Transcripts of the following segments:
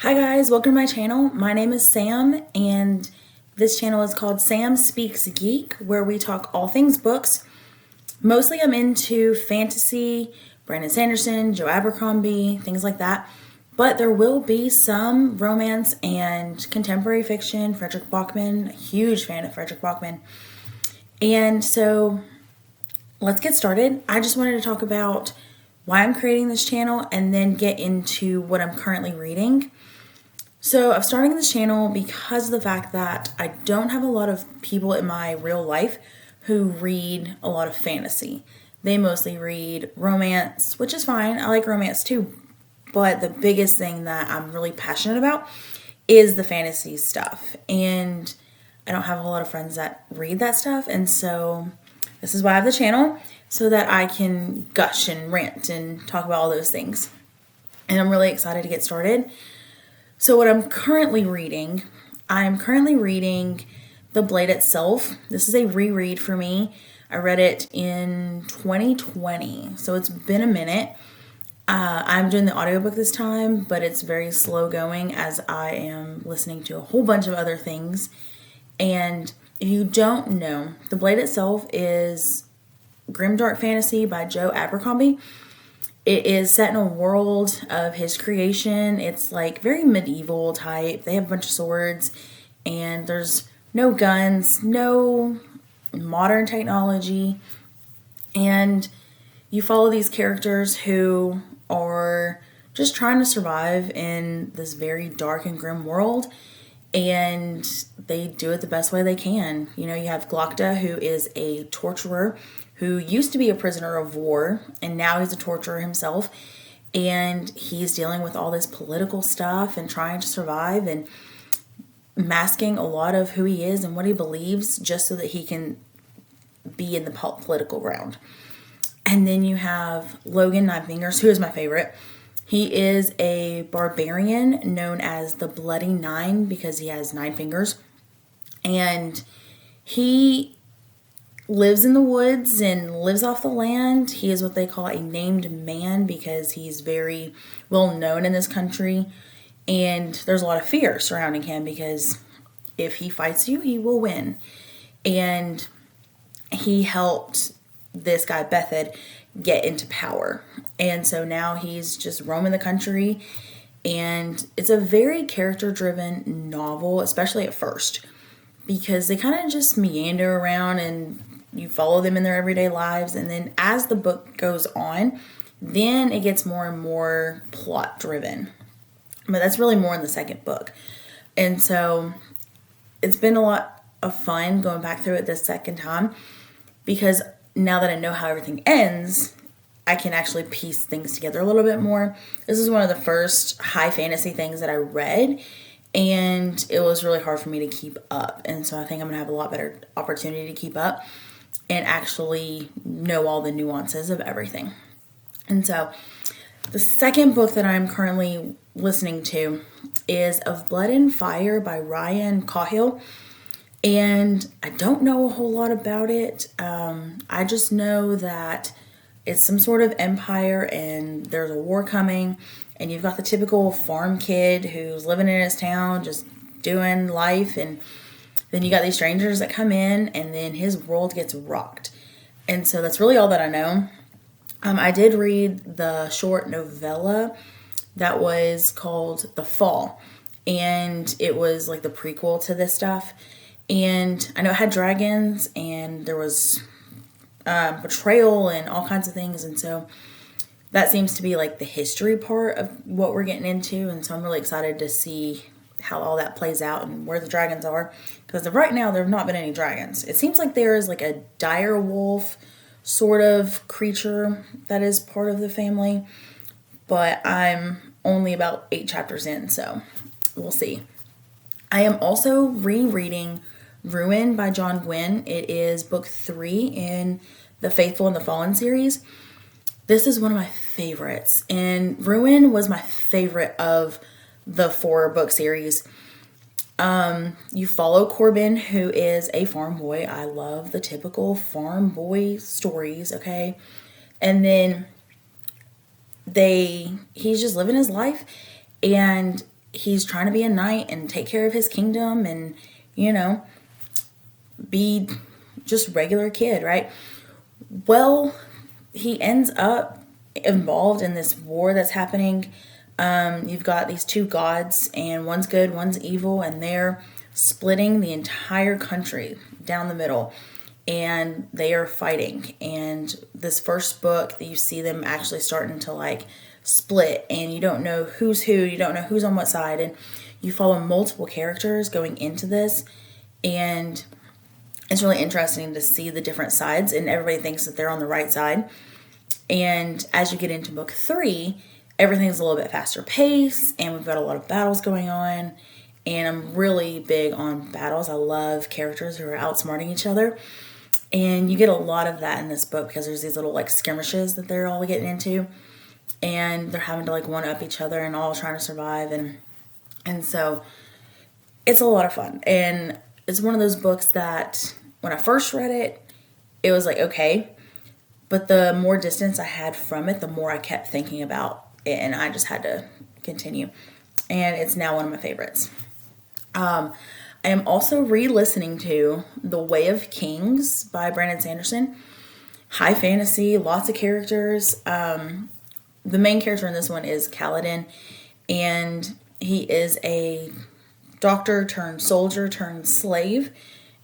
Hi guys, welcome to my channel. My name is Sam and this channel is called Sam Speaks Geek, where we talk all things books. Mostly I'm into fantasy, Brandon Sanderson, Joe Abercrombie, things like that. But there will be some romance and contemporary fiction. Frederick Bachman, huge fan of Frederick Bachman. And so let's get started. I just wanted to talk about why I'm creating this channel and then get into what I'm currently reading. So I'm starting this channel because of the fact that I don't have a lot of people in my real life who read a lot of fantasy. They mostly read romance, which is fine. I like romance too. But the biggest thing that I'm really passionate about is the fantasy stuff. And I don't have a lot of friends that read that stuff. And so this is why I have the channel, so that I can gush and rant and talk about all those things. And I'm really excited to get started. So what I'm currently reading, The Blade Itself. This is a reread for me. I read it in 2020, so it's been a minute. I'm doing the audiobook this time, but it's very slow going as I am listening to a whole bunch of other things. And if you don't know, The Blade Itself is grimdark fantasy by Joe Abercrombie. It is set in a world of his creation. It's like very medieval type. They have a bunch of swords and there's no guns, no modern technology. And you follow these characters who are just trying to survive in this very dark and grim world. And they do it the best way they can. You know, you have Glokta, who is a torturer who used to be a prisoner of war, and now he's a torturer himself. And he's dealing with all this political stuff and trying to survive and masking a lot of who he is and what he believes just so that he can be in the political ground. And then you have Logan Ninefingers, who is my favorite. He is a barbarian known as the Bloody Nine because he has 9 fingers. And he lives in the woods and lives off the land. He is what they call a named man because he's very well known in this country. And there's a lot of fear surrounding him because if he fights you, he will win. And he helped this guy Bethed get into power. And so now he's just roaming the country. And it's a very character-driven novel, especially at first, because they kind of just meander around and you follow them in their everyday lives. And then as the book goes on, then it gets more and more plot driven. But that's really more in the second book. And so it's been a lot of fun going back through it this second time because now that I know how everything ends, I can actually piece things together a little bit more. This is one of the first high fantasy things that I read, and it was really hard for me to keep up. And so I think I'm going to have a lot better opportunity to keep up and actually know all the nuances of everything. And so the second book that I'm currently listening to is Of Blood and Fire by Ryan Cahill. And I don't know a whole lot about it. I just know that it's some sort of empire and there's a war coming. And you've got the typical farm kid who's living in his town, just doing life. And then you got these strangers that come in and then his world gets rocked. And so that's really all that I know. I did read the short novella that was called The Fall. And it was like the prequel to this stuff. And I know it had dragons and there was betrayal and all kinds of things. And so that seems to be like the history part of what we're getting into. And so I'm really excited to see how all that plays out and where the dragons are. Because right now there have not been any dragons. It seems like there is like a dire wolf sort of creature that is part of the family. But I'm only about 8 chapters in, so we'll see. I am also rereading Ruin by John Gwynne. It is book 3 in the Faithful and the Fallen series. This is one of my favorites, and Ruin was my favorite of the 4 book series. You follow Corbin, who is a farm boy. I love the typical farm boy stories, okay? And then he's just living his life, and he's trying to be a knight and take care of his kingdom and, you know, be just regular kid, right? Well, he ends up involved in this war that's happening. You've got these two gods, and one's good, one's evil, and they're splitting the entire country down the middle, and they are fighting. And this first book, that you see them actually starting to like split, and you don't know who's who, you don't know who's on what side, and you follow multiple characters going into this, and it's really interesting to see the different sides, and everybody thinks that they're on the right side. And as you get into book 3, everything's a little bit faster pace, and we've got a lot of battles going on. And I'm really big on battles. I love characters who are outsmarting each other. And you get a lot of that in this book because there's these little like skirmishes that they're all getting into. And they're having to like one up each other and all trying to survive. And so it's a lot of fun. And it's one of those books that when I first read it, it was like, okay. But the more distance I had from it, the more I kept thinking about it. And I just had to continue. And it's now one of my favorites. I am also re-listening to The Way of Kings by Brandon Sanderson. High fantasy, lots of characters. The main character in this one is Kaladin, and he is a doctor turned soldier turned slave,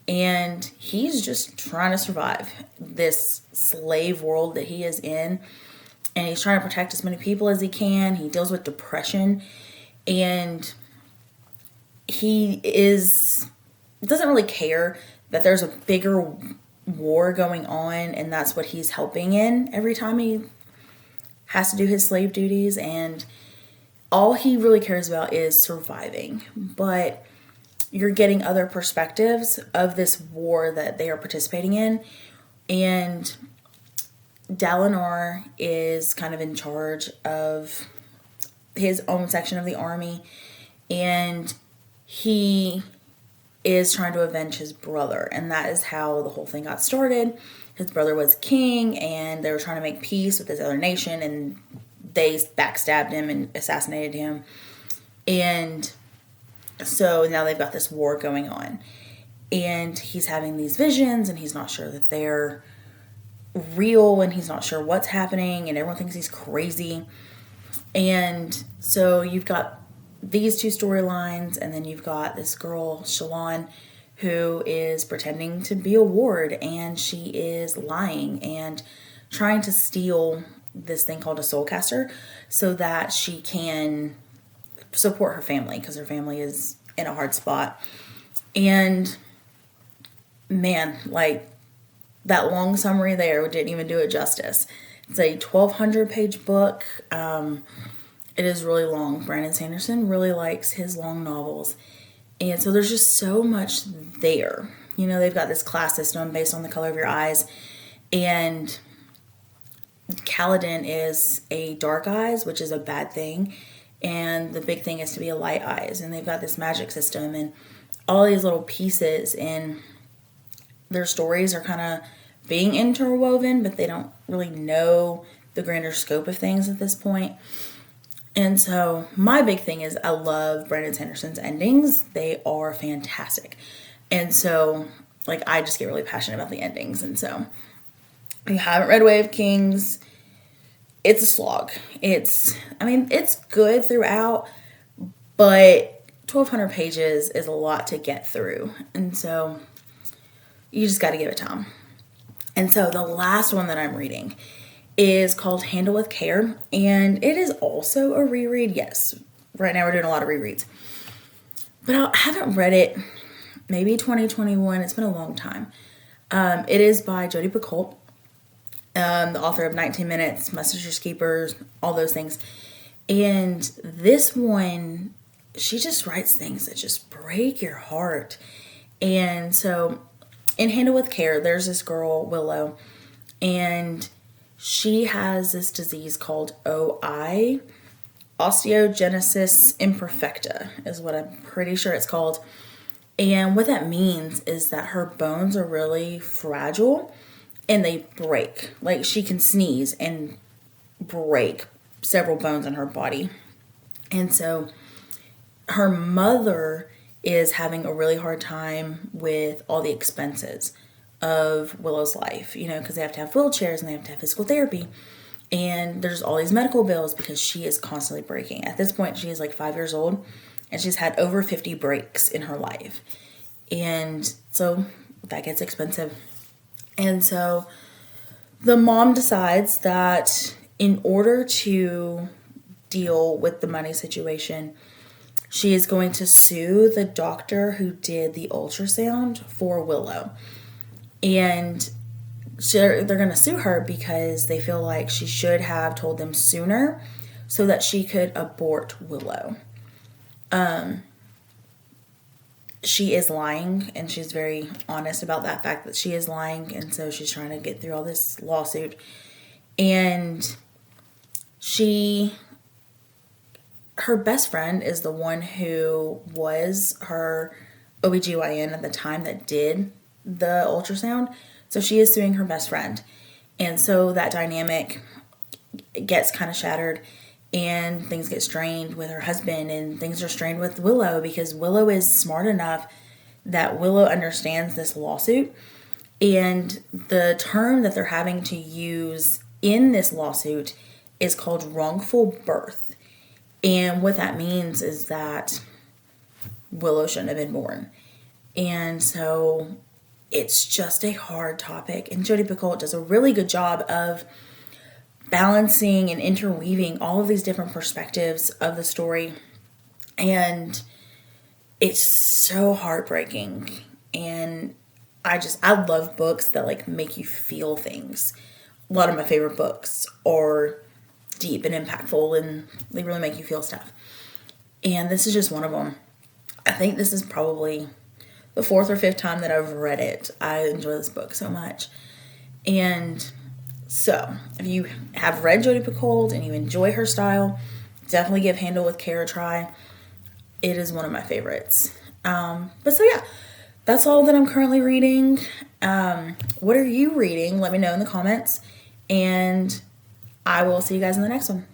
and he's just trying to survive this slave world that he is in, and he's trying to protect as many people as he can. He deals with depression, and he doesn't really care that there's a bigger war going on, and that's what he's helping in every time he has to do his slave duties, and all he really cares about is surviving. But you're getting other perspectives of this war that they are participating in, and Dalinar is kind of in charge of his own section of the army, and he is trying to avenge his brother, and that is how the whole thing got started. His brother was king, and they were trying to make peace with this other nation, and they backstabbed him and assassinated him. And so now they've got this war going on, and he's having these visions, and he's not sure that they're real, and he's not sure what's happening, and everyone thinks he's crazy. And so you've got these two storylines, and then you've got this girl, Shallan, who is pretending to be a ward, and she is lying and trying to steal this thing called a soulcaster so that she can support her family, because her family is in a hard spot. And man, like, that long summary there didn't even do it justice. It's a 1,200 page book. It is really long. Brandon Sanderson really likes his long novels. And so there's just so much there. You know, they've got this class system based on the color of your eyes. And Kaladin is a dark eyes, which is a bad thing. And the big thing is to be a light eyes. And they've got this magic system and all these little pieces. And their stories are kind of being interwoven, but they don't really know the grander scope of things at this point. And so my big thing is I love Brandon Sanderson's endings. They are fantastic. And so, like, I just get really passionate about the endings. And so if you haven't read Way of Kings, it's a slog. It's good throughout, but 1,200 pages is a lot to get through. And so you just got to give it time. And so the last one that I'm reading is called Handle with Care, and it is also a reread. Yes, right now we're doing a lot of rereads, but I haven't read it maybe 2021. It's been a long time. It is by Jodi Picoult, the author of 19 Minutes, My Sister's Keepers, all those things. And this one, she just writes things that just break your heart. And so in Handle with Care, there's this girl, Willow, and she has this disease called OI, osteogenesis imperfecta is what I'm pretty sure it's called. And what that means is that her bones are really fragile and they break. Like, she can sneeze and break several bones in her body. And so her mother is having a really hard time with all the expenses of Willow's life, because they have to have wheelchairs and they have to have physical therapy. And there's all these medical bills because she is constantly breaking. At this point, she is like 5 years old and she's had over 50 breaks in her life. And so that gets expensive. And so the mom decides that in order to deal with the money situation, she is going to sue the doctor who did the ultrasound for Willow. And they're going to sue her because they feel like she should have told them sooner so that she could abort Willow. She is lying, and she's very honest about that fact that she is lying, and so she's trying to get through all this lawsuit. And her best friend is the one who was her OBGYN at the time that did the ultrasound. So she is suing her best friend. And so that dynamic gets kind of shattered and things get strained with her husband and things are strained with Willow because Willow is smart enough that Willow understands this lawsuit. And the term that they're having to use in this lawsuit is called wrongful birth. And what that means is that Willow shouldn't have been born. And so it's just a hard topic. And Jodi Picoult does a really good job of balancing and interweaving all of these different perspectives of the story. And it's so heartbreaking. And I love books that like make you feel things. A lot of my favorite books are deep and impactful and they really make you feel stuff. And this is just one of them. I think this is probably the 4th or 5th time that I've read it. I enjoy this book so much. And so, if you have read Jodi Picoult and you enjoy her style, definitely give Handle with Care a try. It is one of my favorites. But so yeah, that's all that I'm currently reading. What are you reading? Let me know in the comments. And I will see you guys in the next one.